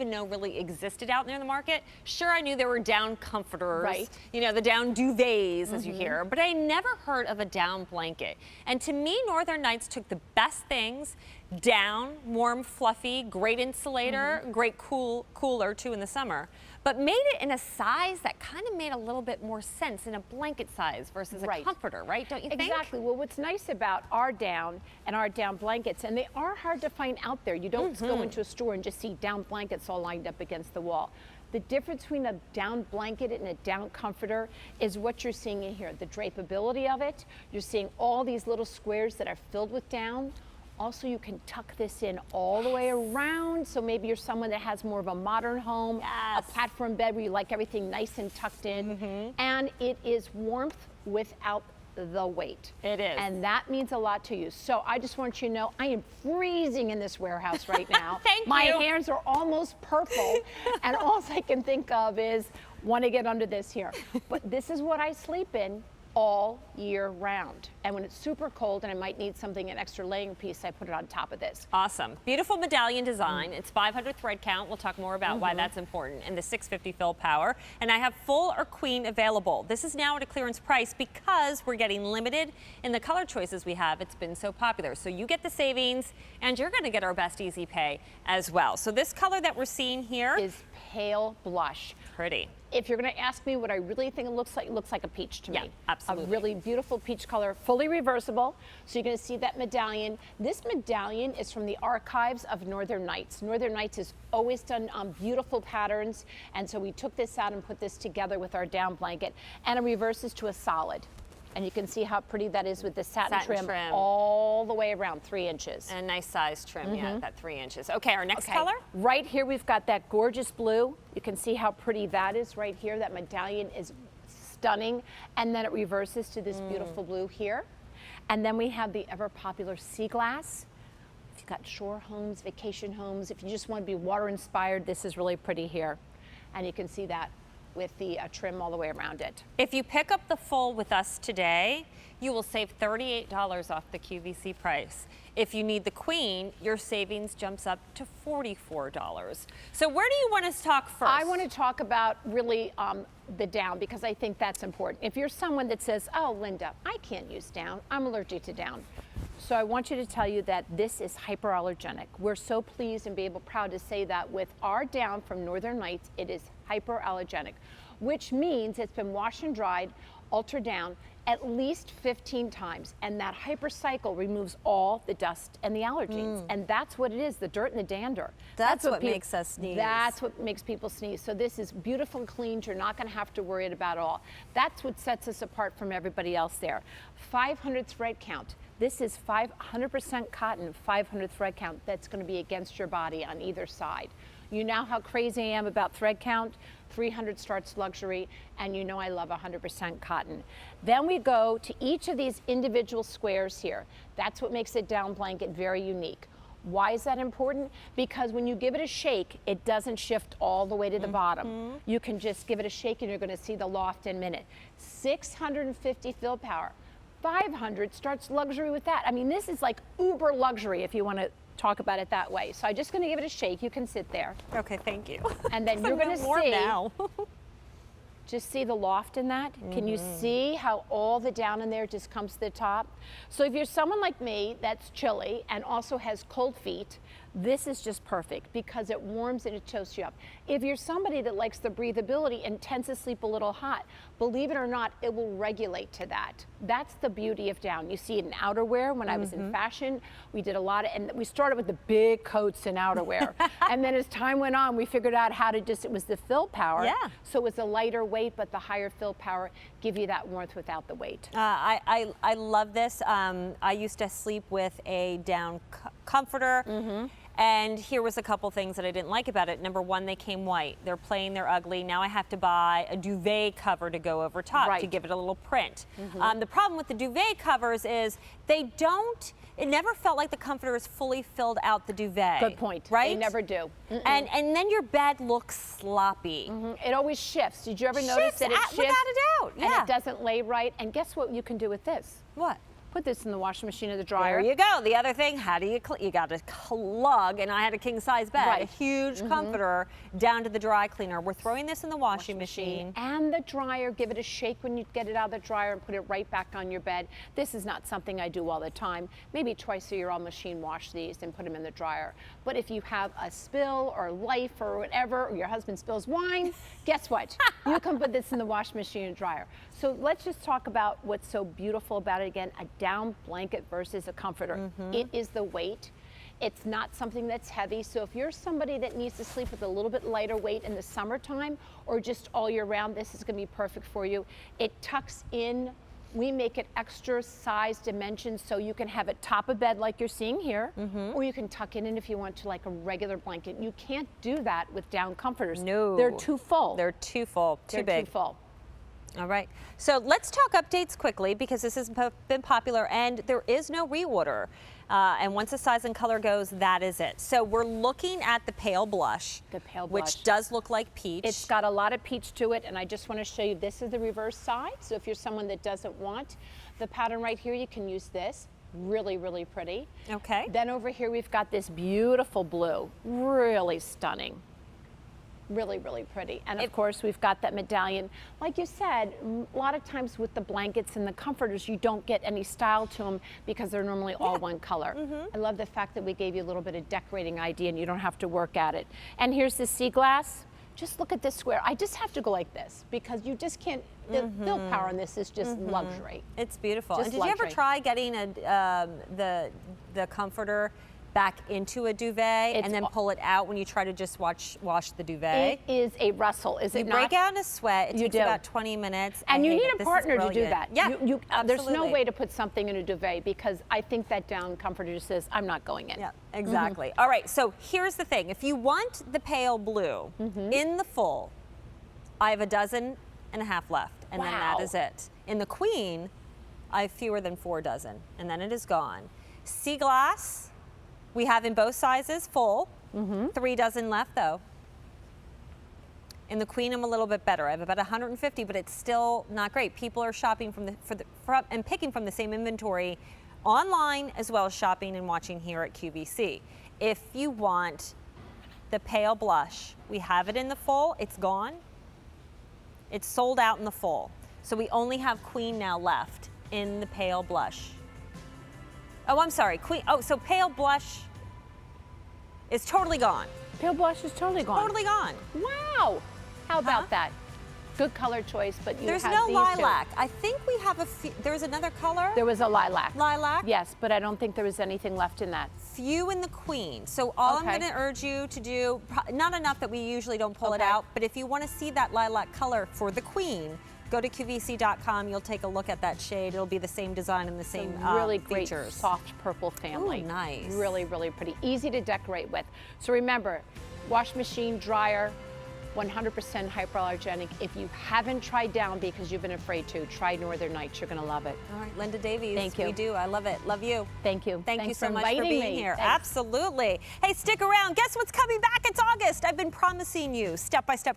even know really existed out there in the market. Sure, I knew there were down comforters, right, you know, the down duvets, as you hear, but I never heard of a down blanket. And to me, Northern Nights took the best things, down, warm, fluffy, great insulator, great cooler too in the summer, but made it in a size that kind of made a little bit more sense in a blanket size versus a comforter, right? Don't you think? Exactly. Well, what's nice about our down and our down blankets, and they are hard to find out there. You don't go into a store and just see down blankets all lined up against the wall. The difference between a down blanket and a down comforter is what you're seeing in here. The drapeability of it. You're seeing all these little squares that are filled with down. Also, you can tuck this in all the way around. So maybe you're someone that has more of a modern home, a platform bed where you like everything nice and tucked in. And it is warmth without the weight. It is. And that means a lot to you. So I just want you to know I am freezing in this warehouse right now. Thank My you. hands are almost purple. And all I can think of is want to get under this here. But this is what I sleep in all year round. And when it's super cold and I might need something, an extra laying piece, I put it on top of this. Awesome. Beautiful medallion design. It's 500 thread count. We'll talk more about why that's important. And the 650 fill power. And I have full or queen available. This is now at a clearance price because we're getting limited in the color choices we have. It's been so popular. So you get the savings and you're going to get our best easy pay as well. So this color that we're seeing here is pale blush. Pretty. If you're going to ask me what I really think it looks like a peach to me. Yeah, absolutely. A really beautiful peach color, fully reversible. So you're going to see that medallion. This medallion is from the archives of Northern Nights. Northern Nights has always done beautiful patterns, and so we took this out and put this together with our down blanket, and it reverses to a solid. And you can see how pretty that is with the satin trim all the way around, 3 inches. And a nice size trim, yeah, that 3 inches. Okay, our next color? Right here we've got that gorgeous blue. You can see how pretty that is right here. That medallion is stunning. And then it reverses to this beautiful blue here. And then we have the ever popular sea glass. If you've got shore homes, vacation homes, if you just want to be water inspired, this is really pretty here. And you can see that with the trim all the way around it. If you pick up the full with us today, you will save $38 off the QVC price. If you need the queen, your savings jumps up to $44. So where do you want us to talk first? I want to talk about really the down, because I think that's important. If you're someone that says, oh, Linda, I can't use down, I'm allergic to down. So I want you to tell you that this is hyperallergenic. We're so pleased and proud to say that with our down from Northern Nights, it is hyperallergenic, which means it's been washed and dried, altered down at least 15 times. And that hypercycle removes all the dust and the allergens. And that's what it is, the dirt and the dander. That's what makes us sneeze. That's what makes people sneeze. So this is beautiful and clean. You're not going to have to worry about it all. That's what sets us apart from everybody else there. 500 thread count. This is 100% cotton, 500 thread count. That's going to be against your body on either side. You know how crazy I am about thread count. 300 starts luxury, and you know I love 100% cotton. Then we go to each of these individual squares here. That's what makes a down blanket very unique. Why is that important? Because when you give it a shake, it doesn't shift all the way to the bottom. You can just give it a shake and you're going to see the loft in a minute. 650 fill power. 500 starts luxury with that. I mean, this is like uber luxury if you want to talk about it that way. So I'm just going to give it a shake. You can sit there. Okay, thank you. And then you're going to see now. Just see the loft in that? Can you see how all the down in there just comes to the top? So if you're someone like me that's chilly and also has cold feet, this is just perfect because it warms and it toasts you up. If you're somebody that likes the breathability and tends to sleep a little hot, believe it or not, it will regulate to that. That's the beauty of down. You see it in outerwear. When I was in fashion, we did a lot of, and we started with the big coats and outerwear. And then as time went on, we figured out how to just, it was the fill power. Yeah. So it was a lighter weight, but the higher fill power give you that warmth without the weight. I love this. I used to sleep with a down comforter. And here was a couple things that I didn't like about it. Number one, they came white. They're plain, they're ugly. Now I have to buy a duvet cover to go over top to give it a little print. The problem with the duvet covers is they don't, it never felt like the comforter is fully filled out the duvet. Good point. Right? They never do. And then your bed looks sloppy. It always shifts. Did you ever notice that it shifts? Without a doubt, yeah. And it doesn't lay right. And guess what you can do with this? What? Put this in the washing machine or the dryer. There you go. The other thing, how do you, you got to lug, and I had a king size bed, Right. a huge comforter down to the dry cleaner. We're throwing this in the washing machine. And the dryer, give it a shake when you get it out of the dryer and put it right back on your bed. This is not something I do all the time. Maybe twice a year I'll machine wash these and put them in the dryer. But if you have a spill or life or whatever, or your husband spills wine, guess what? You can put this in the washing machine and dryer. So let's just talk about what's so beautiful about it again, a down blanket versus a comforter. It is the weight. It's not something that's heavy. So if you're somebody that needs to sleep with a little bit lighter weight in the summertime or just all year round, this is gonna be perfect for you. It tucks in. We make it extra size dimensions so you can have it top of bed like you're seeing here, or you can tuck it in if you want to like a regular blanket. You can't do that with down comforters. No. They're too full. They're too full, too They're big. too full. All right, so let's talk updates quickly because this has been popular and there is no reorder. And once the size and color goes, that is it. So we're looking at the pale blush. The pale blush. Which does look like peach. It's got a lot of peach to it, and I just want to show you, this is the reverse side. So if you're someone that doesn't want the pattern right here, you can use this. Really, really pretty. Okay. Then over here, we've got this beautiful blue. Really stunning. Really, really pretty. And of course, we've got that medallion. Like you said, a lot of times with the blankets and the comforters, you don't get any style to them because they're normally all one color. I love the fact that we gave you a little bit of decorating idea and you don't have to work at it. And here's the sea glass. Just look at this square. I just have to go like this because you just can't, the build power on this is just luxury. It's beautiful. Just And did you ever luxury. try getting the comforter back into a duvet and then pull it out when you try to just wash the duvet? It is a rustle, is You it not? break out in a sweat. It You takes do. about 20 minutes. And I you hate need it. a This is partner to do brilliant. that. Yeah, There's no absolutely. way to put something in a duvet because I think that down comforter just says, I'm not going in. Yeah, exactly. All right, so here's the thing. If you want the pale blue in the full, I have 12.5 left, and then that Wow. is it. In the queen, I have fewer than 4 dozen, and then it is gone. Sea glass, we have in both sizes, full. 3 dozen left, though. In the queen, I'm a little bit better. I have about 150, but it's still not great. People are shopping and picking from the same inventory online as well as shopping and watching here at QVC. If you want the pale blush, we have it in the full. It's gone. It's sold out in the full. So we only have queen now left in the pale blush. Oh, I'm sorry, queen. Oh, so pale blush is totally gone. Pale blush is totally gone. Totally gone. Wow. How about that? Good color choice, but you There's have no these lilac. I think we have a few. There's another color. There was a lilac. Lilac? Yes, but I don't think there was anything left in that. Few in the queen. So all I'm Okay. going to urge you to do, not enough that we usually don't pull it Okay. out, but if you want to see that lilac color for the queen, go to QVC.com. You'll take a look at that shade. It'll be the same design and the same Really great features. soft purple family. Ooh, nice. Really, really pretty. Easy to decorate with. So remember, wash machine, dryer, 100% hypoallergenic. If you haven't tried down because you've been afraid to, try Northern Nights. You're going to love it. All right, Linda Davies. Thank you. We do. I love it. Love you. Thank you. Thank you Thanks so much for inviting being me. here. Thanks. Absolutely. Hey, stick around. Guess what's coming back? It's August. I've been promising you step-by-step